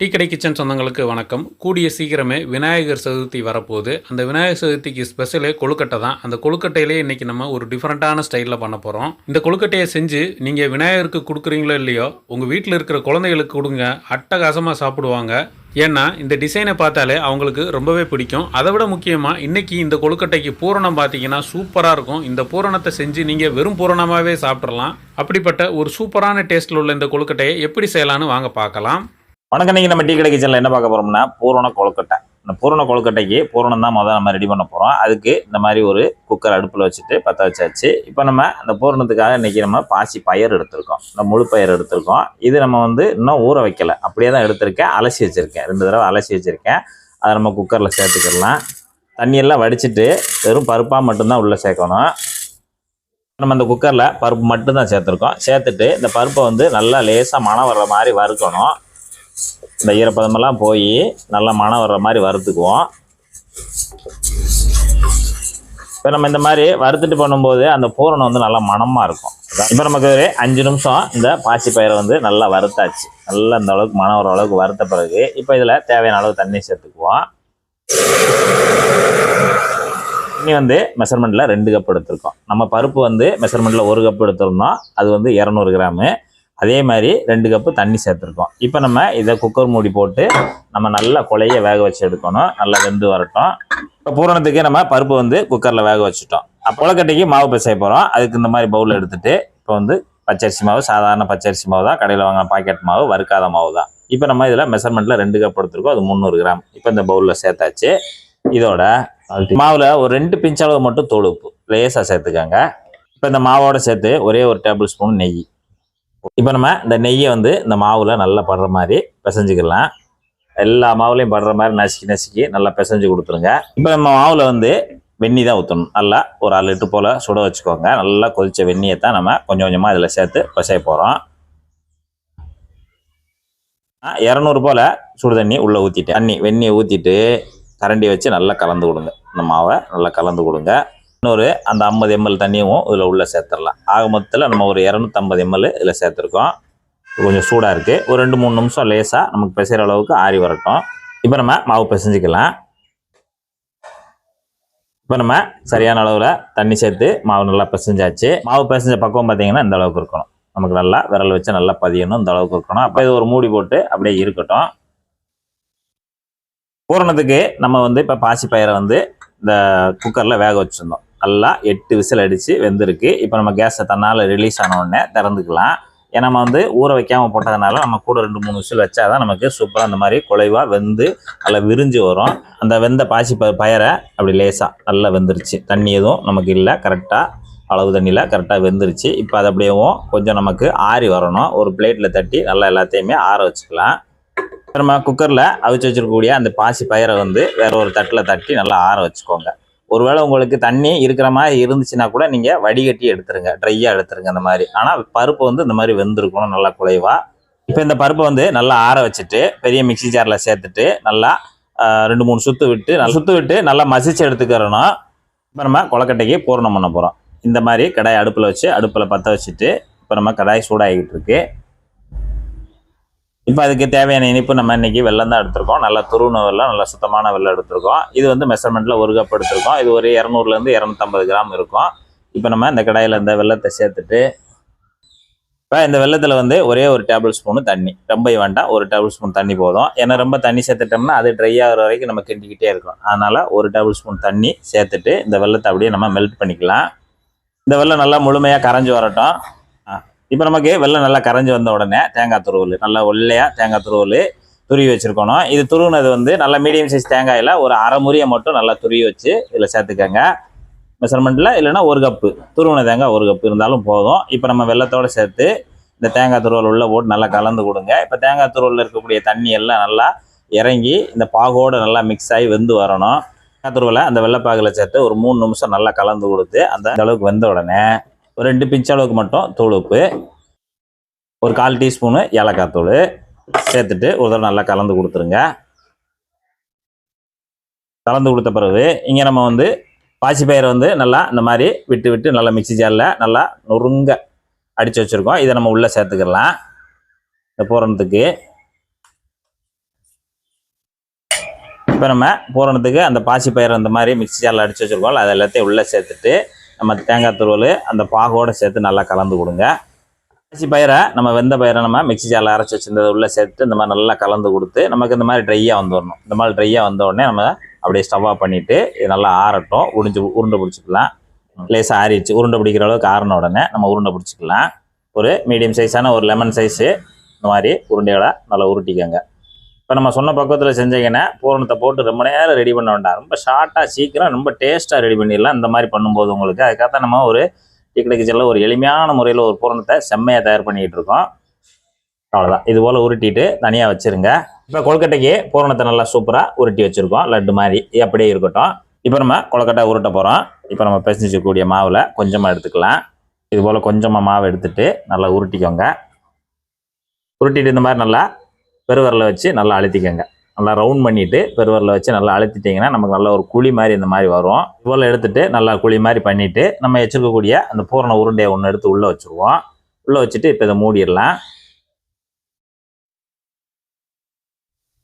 Tea கடை kitchen சொந்தங்களுக்கு வணக்கம். கூடிய சீக்கிரமே விநாயகர் சதுர்த்தி வரப்போகுது. அந்த விநாயகர் சதுர்த்திக்கு ஸ்பெஷலே கொழுக்கட்டை தான். அந்த கொழுக்கட்டையிலே இன்றைக்கி நம்ம ஒரு டிஃப்ரெண்ட்டான ஸ்டைலில் பண்ண போகிறோம். இந்த கொழுக்கட்டையை செஞ்சு நீங்கள் விநாயகருக்கு கொடுக்குறீங்களோ இல்லையோ, உங்கள் வீட்டில் இருக்கிற குழந்தைகளுக்கு கொடுங்க, அட்டகாசமாக சாப்பிடுவாங்க. ஏன்னா இந்த டிசைனை பார்த்தாலே அவங்களுக்கு ரொம்பவே பிடிக்கும். அதை விட முக்கியமாக இன்றைக்கி இந்த கொழுக்கட்டைக்கு பூரணம் பார்த்தீங்கன்னா சூப்பராக இருக்கும். இந்த பூரணத்தை செஞ்சு நீங்கள் வெறும் பூரணமாகவே சாப்பிட்றலாம். அப்படிப்பட்ட ஒரு சூப்பரான டேஸ்ட்டில் உள்ள இந்த கொழுக்கட்டையை எப்படி செய்யலான்னு வாங்க பார்க்கலாம். வணக்கம். நீங்கள் நம்ம டீ கடை கிச்சனில் என்ன பார்க்க போகிறோம்னா பூரண கொழுக்கட்டை. இந்த பூரண கொழுக்கட்டைக்கு பூரணம் தான் முதல்ல நம்ம ரெடி பண்ண போகிறோம். அதுக்கு இந்த மாதிரி ஒரு குக்கர் அடுப்பில் வச்சுட்டு பற்ற வச்சாச்சு. இப்போ நம்ம அந்த பூரணத்துக்காக இன்றைக்கி நம்ம பாசி பயிர் எடுத்திருக்கோம். இந்த முழு பயிர் எடுத்திருக்கோம். இது நம்ம இன்னும் ஊற வைக்கலை, அப்படியே தான் எடுத்திருக்கேன். அலசி வச்சுருக்கேன், 2 தடவை அலசி வச்சுருக்கேன். அதை நம்ம குக்கரில் சேர்த்துக்கிடலாம். தண்ணியெல்லாம் வடிச்சிட்டு வெறும் பருப்பாக மட்டும்தான் உள்ளே சேர்க்கணும். நம்ம இந்த குக்கரில் பருப்பு மட்டும்தான் சேர்த்துருக்கோம். சேர்த்துட்டு இந்த பருப்பை நல்லா லேசாக மணம் வர்ற மாதிரி வறுக்கணும். இந்த ஈரப்பதமெல்லாம் போய் நல்லா மணம் வர்ற மாதிரி வறுத்துக்குவோம். இப்போ நம்ம இந்த மாதிரி வறுத்துட்டு பண்ணும்போது அந்த பூரணம் நல்லா மணமாக இருக்கும். இப்போ நமக்கு ஒரு 5 நிமிஷம் இந்த பாசி பயிரை நல்லா வறுத்தாச்சு. நல்லா இந்த அளவுக்கு மணம் வர அளவுக்கு வறுத்த பிறகு இப்போ இதில் தேவையான அளவு தண்ணி சேர்த்துக்குவோம். தண்ணி மெஷர்மெண்ட்டில் 2 கப் எடுத்துருக்கோம். நம்ம பருப்பு மெஷர்மெண்ட்டில் 1 கப் எடுத்துருந்தோம். அது 200 கிராமு. அதே மாதிரி 2 கப்பு தண்ணி சேர்த்துருக்கோம். இப்போ நம்ம இதை குக்கர் மூடி போட்டு நம்ம நல்லா கொலைய வேக வச்சு எடுக்கணும். நல்லா வெந்து வரட்டும். இப்போ பூரணத்துக்கு நம்ம பருப்பு குக்கரில் வேக வச்சுட்டோம். கொழுக்கட்டைக்கு மாவு பிசைய போகிறோம். அதுக்கு இந்த மாதிரி பவுலில் எடுத்துகிட்டு இப்போ பச்சரிசி மாவு, சாதாரண பச்சரிசி மாவு தான், கடையில் வாங்கின பாக்கெட் மாவு, வறுக்காத மாவு தான். இப்போ நம்ம இதில் மெஷர்மெண்ட்டில் 2 கப் எடுத்துருக்கோம். அது 300 கிராம். இப்போ இந்த பவுலில் சேர்த்தாச்சு. இதோட மாவில் ஒரு 2 பிஞ்ச் அளவு மட்டும் தூள் உப்பு லேசாக சேர்த்துக்கோங்க. இப்போ இந்த மாவோட சேர்த்து ஒரே ஒரு டேபிள் ஸ்பூன் நெய். இப்போ நம்ம இந்த நெய்யை இந்த மாவில் நல்லா படுற மாதிரி பிசைஞ்சிக்கலாம். எல்லா மாவுலையும் படுற மாதிரி நசுக்கி நல்லா பிசைஞ்சு கொடுத்துருங்க. இப்போ நம்ம மாவில் வெந்நி தான் ஊற்றணும். நல்லா ஒரு 1/2 லிட்டர் போல் சுட வச்சுக்கோங்க. நல்லா கொதித்த வெந்நியை தான் நம்ம கொஞ்சம் கொஞ்சமாக இதில் சேர்த்து பிசைய போகிறோம். 200 போல் சுடு தண்ணி உள்ளே ஊற்றிட்டு வெந்நியை ஊற்றிட்டு கரண்டி வச்சு நல்லா கலந்து கொடுங்க. இந்த மாவை நல்லா கலந்து கொடுங்க. இன்னொரு அந்த 50 ml தண்ணியும் இதில் உள்ளே சேர்த்துடலாம். ஆக மொத்தத்தில் நம்ம ஒரு 250 ml இதில் சேர்த்துருக்கோம். கொஞ்சம் சூடாக இருக்குது. ஒரு 2-3 நிமிஷம் லேசாக நமக்கு பிசைகிற அளவுக்கு ஆறி வரட்டும். இப்போ நம்ம மாவு பிசைஞ்சிக்கலாம். இப்போ நம்ம சரியான அளவில் தண்ணி சேர்த்து மாவு நல்லா பிசைஞ்சாச்சு. மாவு பிசைஞ்ச பக்குவம் பார்த்தீங்கன்னா இந்த அளவுக்கு இருக்கணும். நமக்கு நல்லா விரல் வச்சு நல்லா பதியணும். இந்த அளவுக்கு இருக்கணும். அப்போ இது ஒரு மூடி போட்டு அப்படியே இருக்கட்டும். பூரணத்துக்கு நம்ம இப்போ பாசி பயிரை இந்த குக்கரில் வேக வச்சுருந்தோம். நல்லா 8 விசில் அடித்து வெந்திருக்கு. இப்போ நம்ம கேஸை தன்னால் ரிலீஸ் ஆன உடனே திறந்துக்கலாம். ஏன்னா நம்ம ஊற வைக்காமல் போட்டதுனால நம்ம கூட 2-3 விசில் வச்சா தான் நமக்கு சூப்பராக அந்த மாதிரி குலைவாக வெந்து நல்லா விரிஞ்சு வரும். அந்த வெந்த பாசி பயிரை அப்படி லேசாக நல்லா வெந்துருச்சு. தண்ணி எதுவும் நமக்கு இல்லை, கரெக்டாக அளவு தண்ணியில் கரெக்டாக வெந்துருச்சு. இப்போ அது அப்படியேவும் கொஞ்சம் நமக்கு ஆறி வரணும். ஒரு பிளேட்டில் தட்டி நல்லா எல்லாத்தையுமே ஆற வச்சுக்கலாம். நம்ம குக்கரில் அவிச்சு வச்சுருக்கக்கூடிய அந்த பாசி பயிரை வேற ஒரு தட்டில் தட்டி நல்லா ஆற வச்சுக்கோங்க. ஒருவேளை உங்களுக்கு தண்ணி இருக்கிற மாதிரி இருந்துச்சுன்னா கூட நீங்கள் வடிகட்டி எடுத்துருங்க, ட்ரையாக எடுத்துருங்க அந்த மாதிரி. ஆனால் பருப்பு இந்த மாதிரி வெந்திருக்கணும் நல்லா குலைவாக. இப்போ இந்த பருப்பை நல்லா ஆற வச்சுட்டு பெரிய மிக்சி ஜாரில் சேர்த்துட்டு நல்லா 2-3 சுற்று விட்டு நல்லா மசிச்சு எடுத்துக்கிறணும். இப்போ நம்ம கொழுக்கட்டைக்கு பூரணம் பண்ண போகிறோம். இந்த மாதிரி கடாய் அடுப்பில் வச்சு அடுப்பில் பற்ற வச்சுட்டு இப்போ நம்ம கடாய் சூடாகிட்டு இருக்கு. இப்போ அதுக்கு தேவையான இனிப்பு நம்ம இன்றைக்கி வெல்லம் தான் எடுத்திருக்கோம். நல்லா துருவின வெல்லம், நல்லா சுத்தமான வெல்லம் எடுத்திருக்கோம். இது மெஷர்மெண்ட்டில் 1 கப் எடுத்திருக்கோம். இது ஒரு 200-250 கிராம் இருக்கும். இப்போ நம்ம இந்த கடாயில் இந்த வெல்லத்தை சேர்த்துட்டு இப்போ இந்த வெல்லத்தில் ஒரே ஒரு டேபிள் ஸ்பூனு தண்ணி, ரொம்ப வேண்டாம், 1 டேபிள் ஸ்பூன் தண்ணி போதும். ஏன்னா ரொம்ப தண்ணி சேர்த்துட்டோம்னா அது ட்ரை ஆகிற வரைக்கும் நம்ம கிண்டிக்கிட்டே இருக்கும். அதனால் 1 டேபிள் ஸ்பூன் தண்ணி சேர்த்துட்டு இந்த வெல்லத்தை அப்படியே நம்ம மெல்ட் பண்ணிக்கலாம். இந்த வெல்லம் நல்லா முழுமையாக கரைஞ்சி வரட்டும். இப்போ நமக்கு வெல்லம் நல்லா கரைஞ்சி வந்த உடனே தேங்காய் துருவல், நல்லா ஒல்லையாக தேங்காய் துருவல் துருவி வச்சுருக்கணும். இது துருவினது நல்லா மீடியம் சைஸ் தேங்காயில் ஒரு அரை முறியை மட்டும் நல்லா துருவி வச்சு இதில் சேர்த்துக்கங்க. மெஷர்மெண்ட்டில் இல்லைன்னா 1 கப்பு துருவின தேங்காய் 1 கப்பு இருந்தாலும் போதும். இப்போ நம்ம வெல்லத்தோடு சேர்த்து இந்த தேங்காய் துருவல் உள்ளே போட்டு நல்லா கலந்து கொடுங்க. இப்போ தேங்காய் துருவலில் இருக்கக்கூடிய தண்ணி எல்லாம் நல்லா இறங்கி இந்த பாகோடு நல்லா மிக்ஸ் ஆகி வெந்து வரணும். தேங்காய் துருவலை அந்த வெள்ளைப்பாகில் சேர்த்து ஒரு 3 நிமிஷம் நல்லா கலந்து கொடுத்து அந்த அளவுக்கு வெந்த உடனே ஒரு 2 பிஞ்ச் அளவுக்கு மட்டும் தூள் உப்பு, ஒரு 1/4 டீஸ்பூனு ஏலக்காய் தூள் சேர்த்துட்டு ஒரு தடவை நல்லா கலந்து கொடுத்துருங்க. கலந்து கொடுத்த பிறகு இங்கே நம்ம பாசி பயிரை நல்லா இந்த மாதிரி விட்டு நல்லா மிக்சி ஜாரில் நல்லா நொறுங்க அடித்து வச்சுருக்கோம். இதை நம்ம உள்ளே சேர்த்துக்கலாம். இந்த பூரணத்துக்கு இப்போ நம்ம பூரணத்துக்கு அந்த பாசிப்பயிறு அந்த மாதிரி மிக்ஸி ஜாரில் அடித்து வச்சுருக்கோம், அது எல்லாத்தையும் உள்ளே சேர்த்துட்டு நம்ம தேங்காய் துருவல் அந்த பாகோடு சேர்த்து நல்லா கலந்து கொடுங்க. பாசிப்பயிரை நம்ம வெந்த பயிரை நம்ம மிக்ஸி ஜாரில் அரைச்சி வச்சுருந்ததை உள்ளே சேர்த்து இந்த மாதிரி நல்லா கலந்து கொடுத்து நமக்கு இந்த மாதிரி ட்ரையாக வந்து வரணும். இந்த மாதிரி ட்ரையாக வந்த உடனே நம்ம அப்படியே ஸ்டவ் ஆஃப் பண்ணிவிட்டு இது நல்லா ஆறட்டும். உருண்டை பிடிச்சிக்கலாம். லேசாக ஆறிடுச்சு, உருண்டை பிடிக்கிற அளவுக்கு ஆறின உடனே நம்ம உருண்டை பிடிச்சிக்கலாம். ஒரு மீடியம் சைஸான ஒரு லெமன் சைஸு இந்த மாதிரி உருண்டைகளை நல்லா உருட்டிக்கோங்க. இப்போ நம்ம சொன்ன பக்கத்தில் செஞ்சீங்கன்னா பூரணத்தை போட்டு ரொம்ப நேரம் ரெடி பண்ண வேண்டாம், ரொம்ப ஷார்ட்டாக சீக்கிரம் ரொம்ப டேஸ்ட்டாக ரெடி பண்ணிடலாம். இந்த மாதிரி பண்ணும்போது உங்களுக்கு அதுக்காக நம்ம ஒரு டீ கடை கிச்சனில் ஒரு எளிமையான முறையில் ஒரு பூரணத்தை செம்மையாக தயார் பண்ணிகிட்டு இருக்கோம். அவ்வளோதான், இது போல் உருட்டிட்டு தனியாக வச்சுருங்க. இப்போ கொழுக்கட்டைக்கு பூரணத்தை நல்லா சூப்பராக உருட்டி வச்சுருக்கோம், லட்டு மாதிரி அப்படியே இருக்கட்டும். இப்போ நம்ம கொழுக்கட்டை உருட்ட போகிறோம். இப்போ நம்ம பிசைஞ்சக்கூடிய மாவில் கொஞ்சமாக எடுத்துக்கலாம். இது போல் கொஞ்சமாக மாவு எடுத்துட்டு நல்லா உருட்டிக்கோங்க. உருட்டிட்டு இந்த மாதிரி நல்லா பெருவரில் வச்சு நல்லா அழுத்திக்கோங்க. நல்லா ரவுண்ட் பண்ணிவிட்டு பெருவரில் வச்சு நல்லா அழுத்திட்டிங்கன்னா நமக்கு நல்ல ஒரு குழி மாதிரி இந்த மாதிரி வரும். இதுபோல் எடுத்துகிட்டு நல்லா குழி மாதிரி பண்ணிவிட்டு நம்ம வச்சுருக்கக்கூடிய அந்த பூரண உருண்டையை ஒன்று எடுத்து உள்ளே வச்சுருவோம். உள்ளே வச்சுட்டு இப்போ இதை மூடிடலாம்.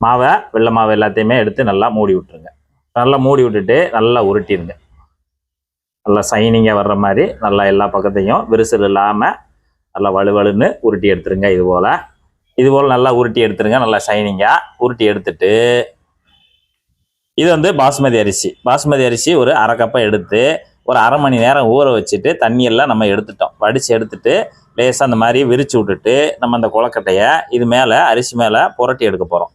மாவை வெள்ளை மாவு எல்லாத்தையுமே எடுத்து நல்லா மூடி விட்டுருங்க. நல்லா மூடி விட்டுட்டு நல்லா உருட்டிடுங்க. நல்லா சைனிங்காக வர்ற மாதிரி நல்லா எல்லா பக்கத்தையும் விரிசல் இல்லாமல் நல்லா வலுவலுன்னு உருட்டி எடுத்துருங்க. இதுபோல் நல்லா உருட்டி எடுத்துருங்க. நல்லா சைனிங்காக உருட்டி எடுத்துட்டு இது வந்து பாஸ்மதி அரிசி ஒரு அரை கப்பை எடுத்து ஒரு அரை மணி நேரம் ஊற வச்சுட்டு தண்ணியெல்லாம் நம்ம எடுத்துட்டோம். வடித்து எடுத்துட்டு லேசாக அந்த மாதிரி விரித்து விட்டுட்டு நம்ம அந்த கொழுக்கட்டையை இது மேலே அரிசி மேலே புரட்டி எடுக்க போகிறோம்.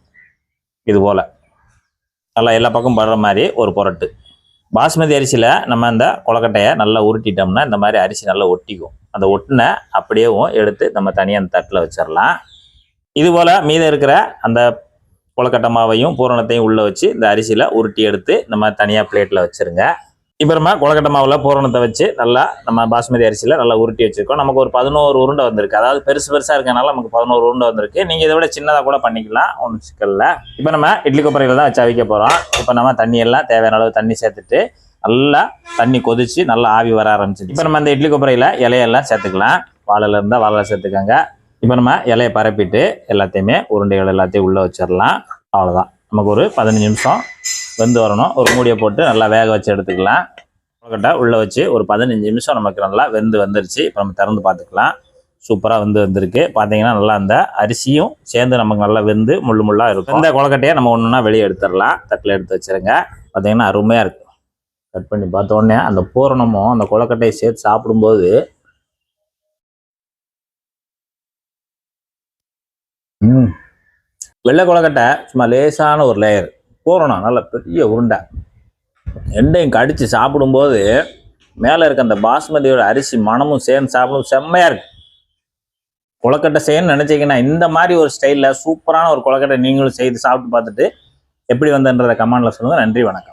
இது போல் நல்லா எல்லா பக்கம் படுற மாதிரி ஒரு புரட்டு. பாஸ்மதி அரிசியில் நம்ம அந்த கொழுக்கட்டையை நல்லா உருட்டிட்டோம்னா இந்த மாதிரி அரிசி நல்லா ஒட்டிக்கும். அந்த ஒட்டின அப்படியேவும் எடுத்து நம்ம தனியாக அந்த தட்டில் வச்சிடலாம். இதுபோல் மீதம் இருக்கிற அந்த கொழுக்கட்டை மாவையும் பூரணத்தையும் உள்ளே வச்சு இந்த அரிசியில் உருட்டி எடுத்து நம்ம தனியாக பிளேட்டில் வச்சுருங்க. இப்போ நம்ம கொழுக்கட்டை மாவில் பூரணத்தை வச்சு நல்லா நம்ம பாஸ்மதி அரிசியில் நல்லா உருட்டி வச்சுருக்கோம். நமக்கு ஒரு 11 உருண்டை வந்திருக்கு. அதாவது பெருசாக இருக்கனால நமக்கு 11 உருண்டை வந்திருக்கு. நீங்கள் இதை விட சின்னதாக கூட பண்ணிக்கலாம், ஒன்றும் சிக்கல்ல. இப்போ நம்ம இட்லி கொப்பரையில் தான் வச்சு அவிக்க போகிறோம். இப்போ நம்ம தண்ணியெல்லாம் தேவையான அளவு தண்ணி சேர்த்துட்டு நல்லா தண்ணி கொதிச்சு நல்லா ஆவி வர ஆரம்பிச்சிச்சு. இப்போ நம்ம அந்த இட்லி கொப்பரையில் இலையெல்லாம் சேர்த்துக்கலாம். வாழையில் இருந்தால் வாழை சேர்த்துக்கோங்க. இப்போ நம்ம இலையை பரப்பிட்டு எல்லாத்தையுமே உருண்டைகள் எல்லாத்தையும் உள்ளே வச்சிடலாம். அவ்வளோதான், நமக்கு ஒரு 15 நிமிஷம் வெந்து வரணும். ஒரு மூடியை போட்டு நல்லா வேக வச்சு எடுத்துக்கலாம். கொழுக்கட்டை உள்ளே வச்சு ஒரு 15 நிமிஷம் நமக்கு நல்லா வந்துருச்சு. இப்போ நம்ம திறந்து பார்த்துக்கலாம். சூப்பராக வந்திருக்கு. பார்த்தீங்கன்னா நல்லா அந்த அரிசியும் சேர்ந்து நமக்கு நல்லா வெந்து முள்ளாக இருக்கும். இந்த கொழுக்கட்டையை நம்ம ஒன்றுனா வெளியே எடுத்துடலாம். தட்டில் எடுத்து வச்சுருங்க. பார்த்தீங்கன்னா அருமையாக இருக்குது. கட் பண்ணி பார்த்த உடனே அந்த பூரணமும் அந்த கொழுக்கட்டையை சேர்த்து சாப்பிடும்போது வெள்ளை கொழுக்கட்டை சும்மா லேசான ஒரு லேயர், பூரணம் நல்ல பெரிய உருண்டை, ரெண்டையும் கடித்து சாப்பிடும்போது மேலே இருக்க அந்த பாஸ்மதியோட அரிசி மனமும் சேர்ந்து சாப்பிடும் செம்மையாக இருக்குது. கொழுக்கட்டை செய்யணும்னு நினச்சிங்கன்னா இந்த மாதிரி ஒரு ஸ்டைலில் சூப்பரான ஒரு கொழுக்கட்டை நீங்களும் செய்து சாப்பிட்டு பார்த்துட்டு எப்படி வந்தன்றதை கமெண்டில் சொல்லுங்கள். நன்றி, வணக்கம்.